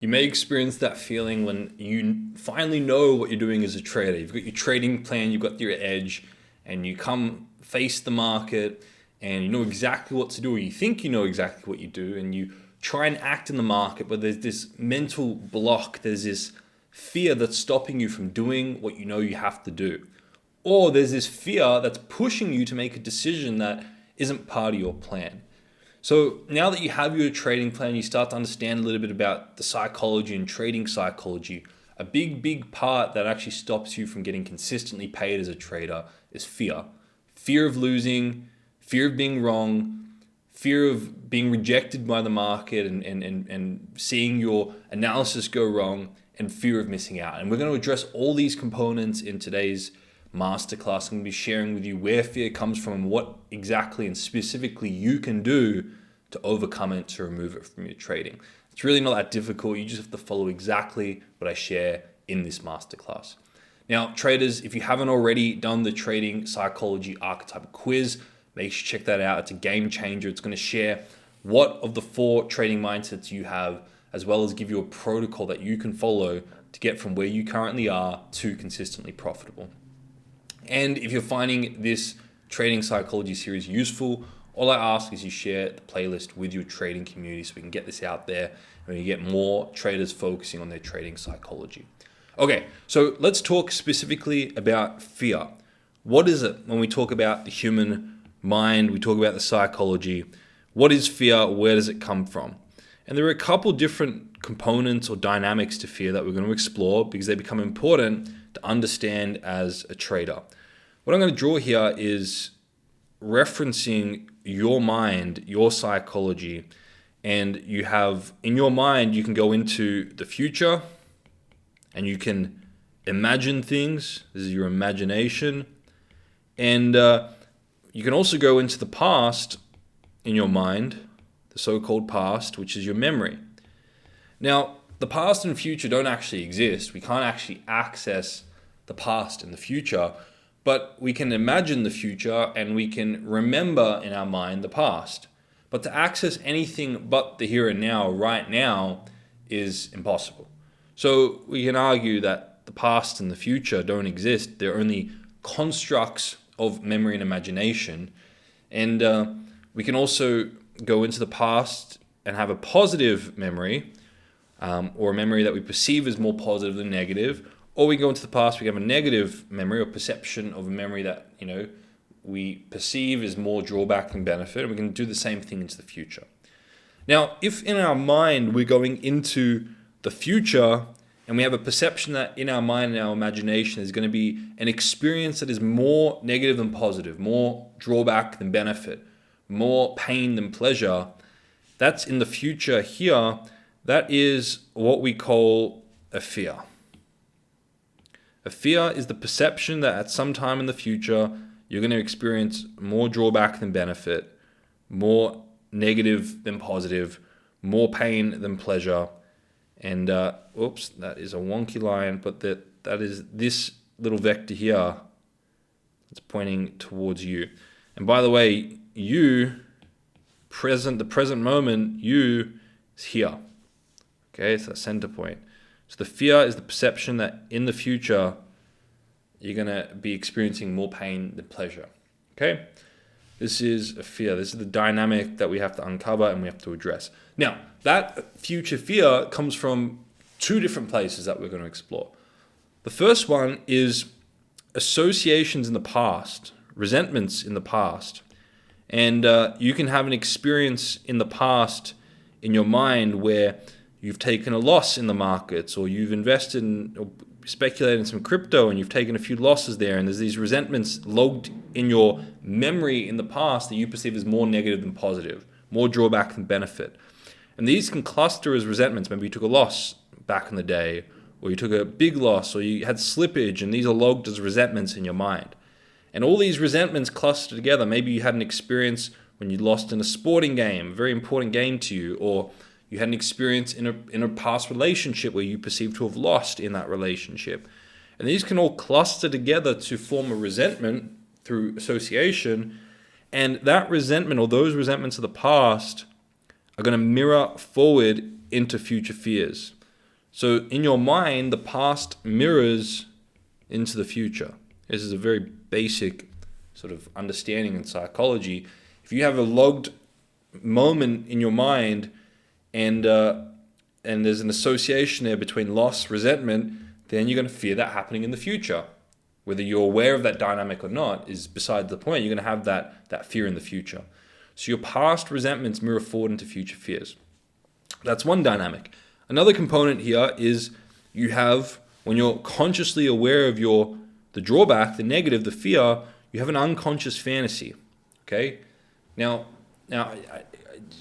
You may experience that feeling when you finally know what you're doing as a trader. You've got your trading plan, you've got your edge, and you come face the market and you know exactly what to do, or you think you know exactly what you do, and you try and act in the market, but there's this mental block, there's this fear that's stopping you from doing what you know you have to do. Or there's this fear that's pushing you to make a decision that isn't part of your plan. So now that you have your trading plan, you start to understand a little bit about the psychology and trading psychology. A big part that actually stops you from getting consistently paid as a trader is fear. Fear of losing, fear of being wrong, fear of being rejected by the market and seeing your analysis go wrong, and fear of missing out. And we're going to address all these components in today's masterclass. I'm going to be sharing with you where fear comes from and what exactly and specifically you can do to overcome it, to remove it from your trading. It's really not that difficult. You just have to follow exactly what I share in this masterclass. Now, traders, if you haven't already done the trading psychology archetype quiz, make sure you check that out. It's a game changer. It's going to share what of the 4 trading mindsets you have, as well as give you a protocol that you can follow to get from where you currently are to consistently profitable. And if you're finding this trading psychology series useful, all I ask is you share the playlist with your trading community so we can get this out there and we get more traders focusing on their trading psychology. Okay, so let's talk specifically about fear. What is it when we talk about the human mind, we talk about the psychology? What is fear? Where does it come from? And there are a couple different components or dynamics to fear that we're going to explore because they become important to understand as a trader. What I'm going to draw here is referencing your mind, your psychology, and you have in your mind, you can go into the future and you can imagine things. This is your imagination. And you can also go into the past in your mind, the so-called past, which is your memory. Now, the past and future don't actually exist. We can't actually access the past and the future, but we can imagine the future and we can remember in our mind the past. But to access anything but the here and now, right now, is impossible. So we can argue that the past and the future don't exist. They're only constructs of memory and imagination. And we can also go into the past and have a positive memory, or a memory that we perceive as more positive than negative. Or we go into the past, we have a negative memory or perception of a memory that, we perceive as more drawback than benefit. And we can do the same thing into the future. Now, if in our mind we're going into the future and we have a perception that in our mind and our imagination is going to be an experience that is more negative than positive, more drawback than benefit, more pain than pleasure, that's in the future here. That is what we call a fear. A fear is the perception that at some time in the future, you're going to experience more drawback than benefit, more negative than positive, more pain than pleasure. And, oops, that is a wonky line, but that is this little vector here. It's pointing towards you. And by the way, the present moment, you is here. Okay, it's that center point. So the fear is the perception that in the future, you're going to be experiencing more pain than pleasure. Okay? This is a fear. This is the dynamic that we have to uncover and we have to address. Now, that future fear comes from 2 different places that we're going to explore. The first one is associations in the past, resentments in the past. And you can have an experience in the past in your mind where you've taken a loss in the markets, or you've invested in or speculated in some crypto and you've taken a few losses there, and there's these resentments logged in your memory in the past that you perceive as more negative than positive, more drawback than benefit. And these can cluster as resentments. Maybe you took a loss back in the day, or you took a big loss, or you had slippage, and these are logged as resentments in your mind. And all these resentments cluster together. Maybe you had an experience when you lost in a sporting game, a very important game to you, or you had an experience in a past relationship where you perceive to have lost in that relationship. And these can all cluster together to form a resentment through association. And that resentment, or those resentments of the past, are going to mirror forward into future fears. So in your mind, the past mirrors into the future. This is a very basic sort of understanding in psychology. If you have a logged moment in your mind and there's an association there between loss, resentment, then you're going to fear that happening in the future. Whether you're aware of that dynamic or not is beside the point. You're going to have that fear in the future. So your past resentments mirror forward into future fears. That's one dynamic. Another component here is you have, when you're consciously aware of the drawback, the negative, the fear, you have an unconscious fantasy. Okay? Now I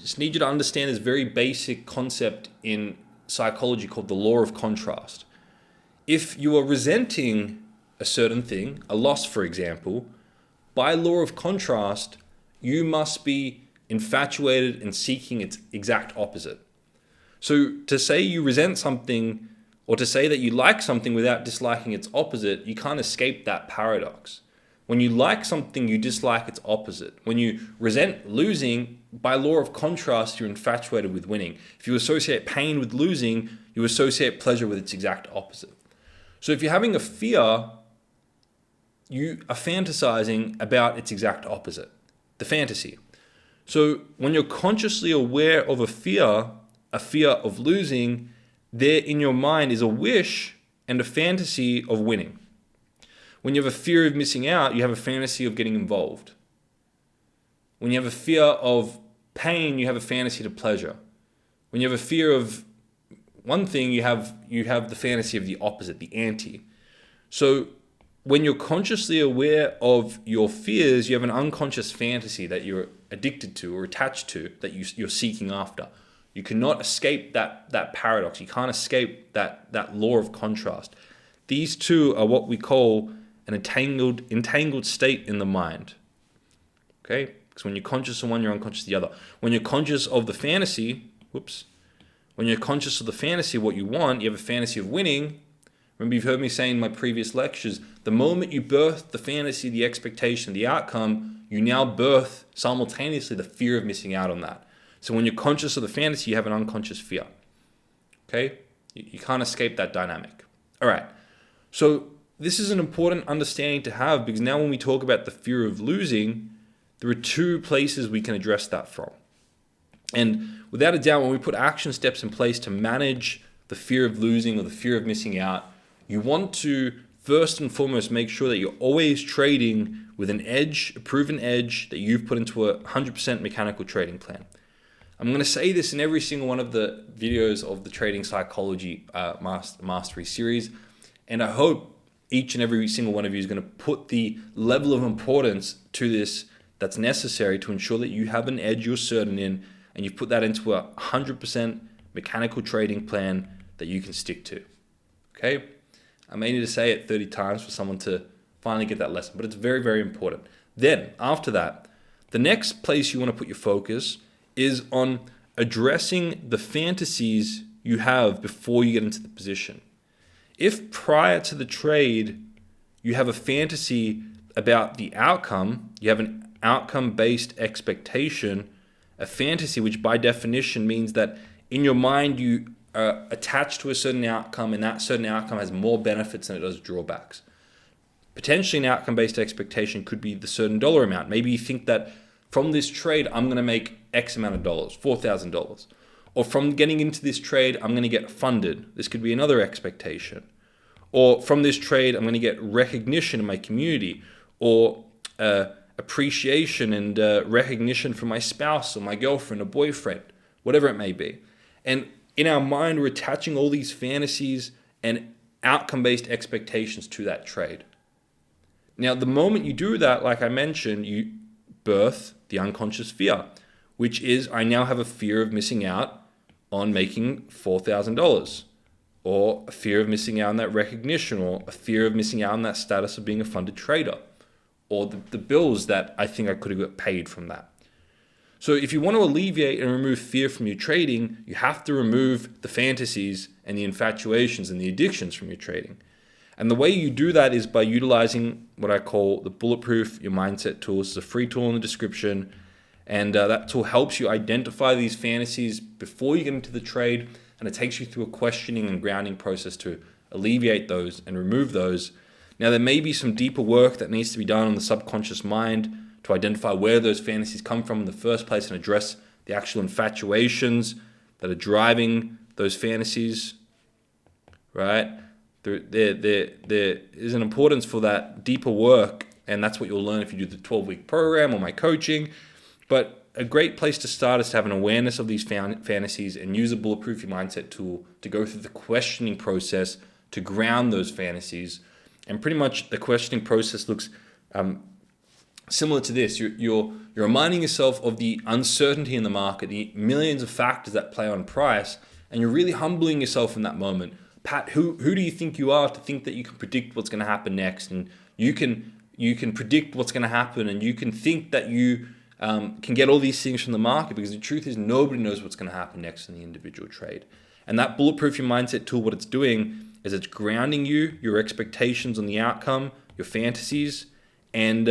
just need you to understand this very basic concept in psychology called the law of contrast. If you are resenting a certain thing, a loss for example, by law of contrast, you must be infatuated and seeking its exact opposite. So to say you resent something or to say that you like something without disliking its opposite, you can't escape that paradox. When you like something, you dislike its opposite. When you resent losing, by law of contrast, you're infatuated with winning. If you associate pain with losing, you associate pleasure with its exact opposite. So if you're having a fear, you are fantasizing about its exact opposite, the fantasy. So when you're consciously aware of a fear of losing, there in your mind is a wish and a fantasy of winning. When you have a fear of missing out, you have a fantasy of getting involved. When you have a fear of pain, you have a fantasy to pleasure. When you have a fear of one thing, you have the fantasy of the opposite, the anti. So when you're consciously aware of your fears, you have an unconscious fantasy that you're addicted to or attached to, that you're seeking after. You cannot escape that paradox. You can't escape that law of contrast. These two are what we call an entangled state in the mind. Okay? Because when you're conscious of one, you're unconscious of the other. When you're conscious of the fantasy, when you're conscious of the fantasy, what you want, you have a fantasy of winning. Remember, you've heard me say in my previous lectures, the moment you birth the fantasy, the expectation, the outcome, you now birth simultaneously the fear of missing out on that. So when you're conscious of the fantasy, you have an unconscious fear. Okay? You can't escape that dynamic. All right. So this is an important understanding to have, because now when we talk about the fear of losing, there are two places we can address that from. And without a doubt, when we put action steps in place to manage the fear of losing or the fear of missing out, you want to first and foremost make sure that you're always trading with an edge, a proven edge that you've put into a 100% mechanical trading plan. I'm going to say this in every single one of the videos of the Trading Psychology Mastery series, and I hope each and every single one of you is going to put the level of importance to this that's necessary to ensure that you have an edge you're certain in, and you've put that into a 100% mechanical trading plan that you can stick to. Okay? I may need to say it 30 times for someone to finally get that lesson, but it's very, very important. Then, after that, the next place you want to put your focus is on addressing the fantasies you have before you get into the position. If prior to the trade you have a fantasy about the outcome, you have an outcome-based expectation, a fantasy which by definition means that in your mind you are attached to a certain outcome, and that certain outcome has more benefits than it does drawbacks. Potentially an outcome-based expectation could be the certain dollar amount. Maybe you think that from this trade, I'm going to make X amount of dollars, $4,000. Or from getting into this trade, I'm going to get funded. This could be another expectation. Or from this trade, I'm going to get recognition in my community, or appreciation and recognition from my spouse or my girlfriend or boyfriend, whatever it may be. And in our mind, we're attaching all these fantasies and outcome-based expectations to that trade. Now, the moment you do that, like I mentioned, you birth the unconscious fear, which is I now have a fear of missing out on making $4,000, or a fear of missing out on that recognition, or a fear of missing out on that status of being a funded trader, or the bills that I think I could have got paid from that. So if you want to alleviate and remove fear from your trading, you have to remove the fantasies and the infatuations and the addictions from your trading. And the way you do that is by utilizing what I call the Bulletproof Your Mindset tool. It's a free tool in the description. And that tool helps you identify these fantasies before you get into the trade. and it takes you through a questioning and grounding process to alleviate those and remove those. Now, there may be some deeper work that needs to be done on the subconscious mind to identify where those fantasies come from in the first place and address the actual infatuations that are driving those fantasies, right? There is an importance for that deeper work, and that's what you'll learn if you do the 12-week program or my coaching. But a great place to start is to have an awareness of these fantasies and use a bulletproof your mindset tool to go through the questioning process to ground those fantasies. And pretty much the questioning process looks similar to this. You're reminding yourself of the uncertainty in the market, the millions of factors that play on price, and you're really humbling yourself in that moment. Pat, who do you think you are to think that you can predict what's going to happen next? And you can predict what's going to happen, and you can think that you can get all these things from the market, because the truth is nobody knows what's going to happen next in the individual trade. And that bulletproof your mindset tool, what it's doing is it's grounding you, your expectations on the outcome, your fantasies, and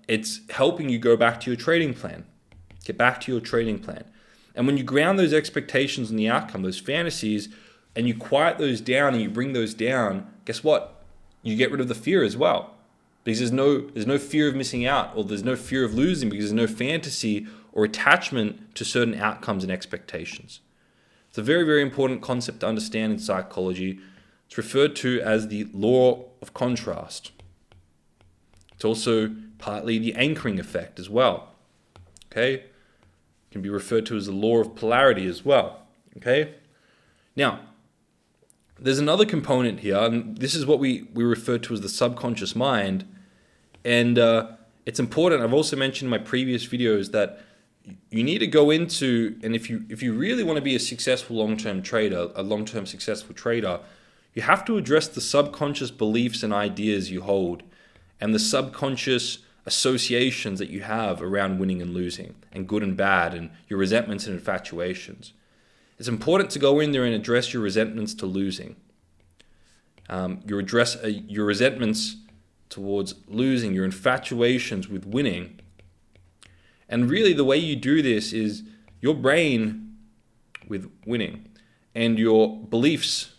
it's helping you go back to your trading plan. Get back to your trading plan. And when you ground those expectations on the outcome, those fantasies, and you quiet those down and you bring those down, guess what? You get rid of the fear as well. Because there's no fear of missing out, or there's no fear of losing, because there's no fantasy or attachment to certain outcomes and expectations. It's a very, very important concept to understand in psychology. It's referred to as the law of contrast. It's also partly the anchoring effect as well. Okay? It can be referred to as the law of polarity as well. Okay? Now, there's another component here, and this is what we refer to as the subconscious mind. And it's important. I've also mentioned in my previous videos that you need to go into, and if you really want to be a successful long-term trader, a long-term successful trader, you have to address the subconscious beliefs and ideas you hold, and the subconscious associations that you have around winning and losing, and good and bad, and your resentments and infatuations. It's important to go in there and address your resentments to losing. Your resentments towards losing, your infatuations with winning. And really the way you do this is your brain with winning and your beliefs.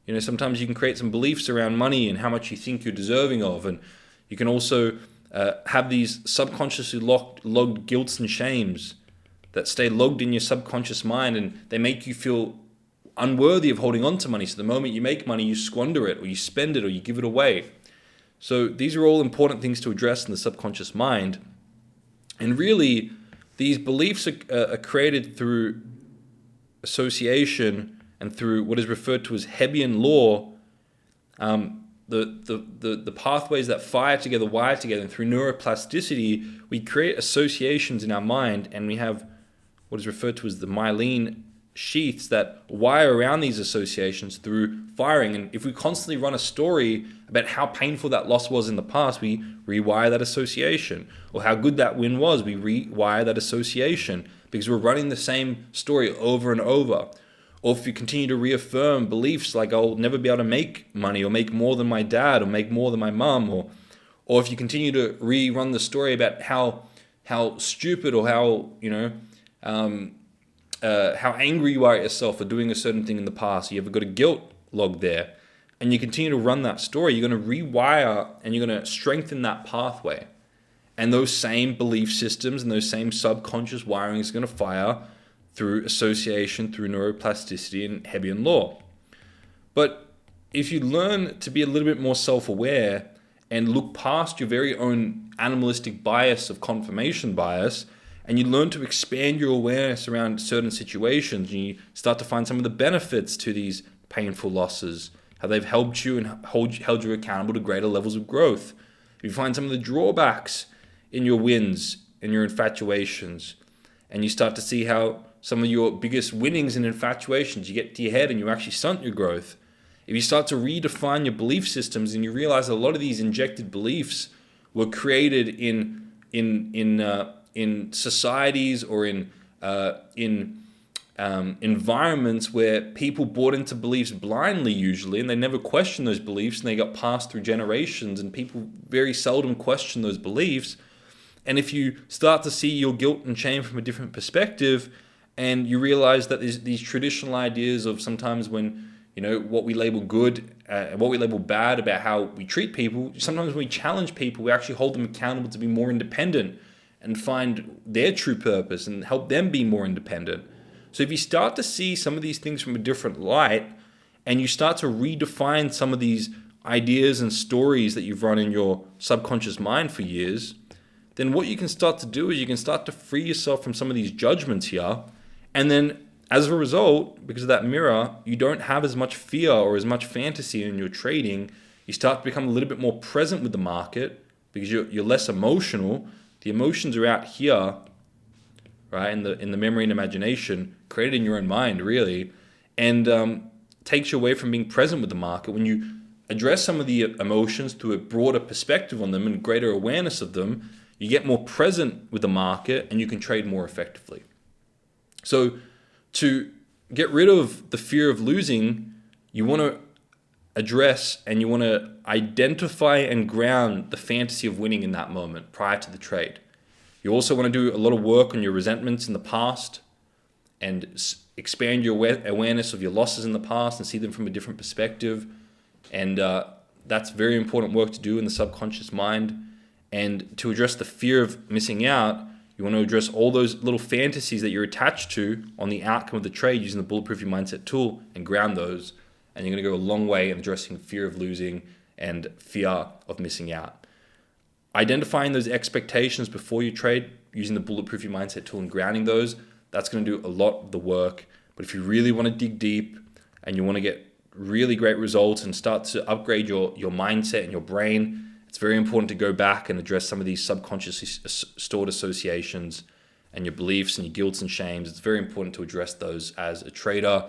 You know, sometimes you can create some beliefs around money and how much you think you're deserving of. And you can also have these subconsciously logged guilts and shames that stay logged in your subconscious mind, and they make you feel unworthy of holding on to money. So the moment you make money, you squander it, or you spend it, or you give it away. So these are all important things to address in the subconscious mind. And really, these beliefs are created through association and through what is referred to as Hebbian law, the pathways that fire together, wire together, and through neuroplasticity, we create associations in our mind, and we have what is referred to as the myelin sheaths that wire around these associations through firing. And if we constantly run a story about how painful that loss was in the past, we rewire that association. Or how good that win was, we rewire that association, because we're running the same story over and over. Or if you continue to reaffirm beliefs like I'll never be able to make money, or make more than my dad, or make more than my mom, or if you continue to rerun the story about how stupid or how angry you are at yourself for doing a certain thing in the past, you've got a guilt log there, and you continue to run that story, you're going to rewire and you're going to strengthen that pathway. And those same belief systems and those same subconscious wiring is going to fire through association, through neuroplasticity and Hebbian law. But if you learn to be a little bit more self-aware and look past your very own animalistic bias of confirmation bias, and you learn to expand your awareness around certain situations, and you start to find some of the benefits to these painful losses, how they've helped you and held you accountable to greater levels of growth. If you find some of the drawbacks in your wins and your infatuations, and you start to see how some of your biggest winnings and infatuations, you get to your head and you actually stunt your growth. If you start to redefine your belief systems and you realize a lot of these injected beliefs were created in societies or in environments where people bought into beliefs blindly usually, and they never questioned those beliefs, and they got passed through generations, and people very seldom question those beliefs. And if you start to see your guilt and shame from a different perspective, and you realize that there's these traditional ideas of sometimes when, what we label good and what we label bad about how we treat people, sometimes when we challenge people, we actually hold them accountable to be more independent and find their true purpose and help them be more independent. So if you start to see some of these things from a different light and you start to redefine some of these ideas and stories that you've run in your subconscious mind for years, then what you can start to do is you can start to free yourself from some of these judgments here. And then as a result, because of that mirror, you don't have as much fear or as much fantasy in your trading. You start to become a little bit more present with the market because you're less emotional. The emotions are out here, right, in the memory and imagination, created in your own mind, really, and takes you away from being present with the market. When you address some of the emotions through a broader perspective on them and greater awareness of them, you get more present with the market and you can trade more effectively. So to get rid of the fear of losing, you want to address and you want to identify and ground the fantasy of winning in that moment prior to the trade. You also want to do a lot of work on your resentments in the past and expand your awareness of your losses in the past and see them from a different perspective. And that's very important work to do in the subconscious mind. And to address the fear of missing out, you want to address all those little fantasies that you're attached to on the outcome of the trade using the Bulletproof Your Mindset tool and ground those. And you're going to go a long way in addressing fear of losing and fear of missing out. Identifying those expectations before you trade using the Bulletproof Your Mindset tool and grounding those, that's going to do a lot of the work. But if you really want to dig deep and you want to get really great results and start to upgrade your mindset and your brain, it's very important to go back and address some of these subconsciously stored associations and your beliefs and your guilts and shames. It's very important to address those as a trader.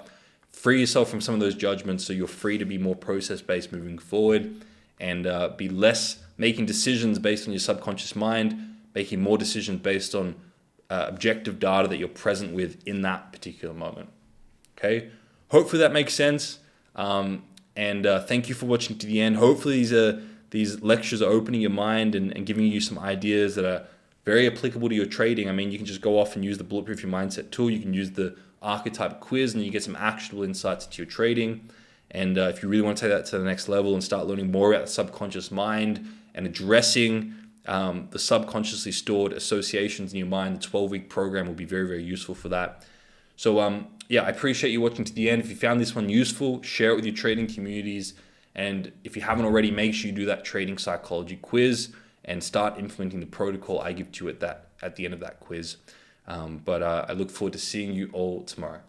Free yourself from some of those judgments so you're free to be more process-based moving forward and be less making decisions based on your subconscious mind, making more decisions based on objective data that you're present with in that particular moment. Okay? Hopefully that makes sense. And thank you for watching to the end. Hopefully these lectures are opening your mind and giving you some ideas that are very applicable to your trading. I mean, you can just go off and use the Bulletproof Your Mindset tool. You can use the archetype quiz and you get some actionable insights into your trading. And if you really want to take that to the next level and start learning more about the subconscious mind and addressing the subconsciously stored associations in your mind, the 12-week program will be very, very useful for that. So yeah, I appreciate you watching to the end. If you found this one useful, share it with your trading communities. And if you haven't already, make sure you do that trading psychology quiz and start implementing the protocol I give to you at the end of that quiz. But I look forward to seeing you all tomorrow.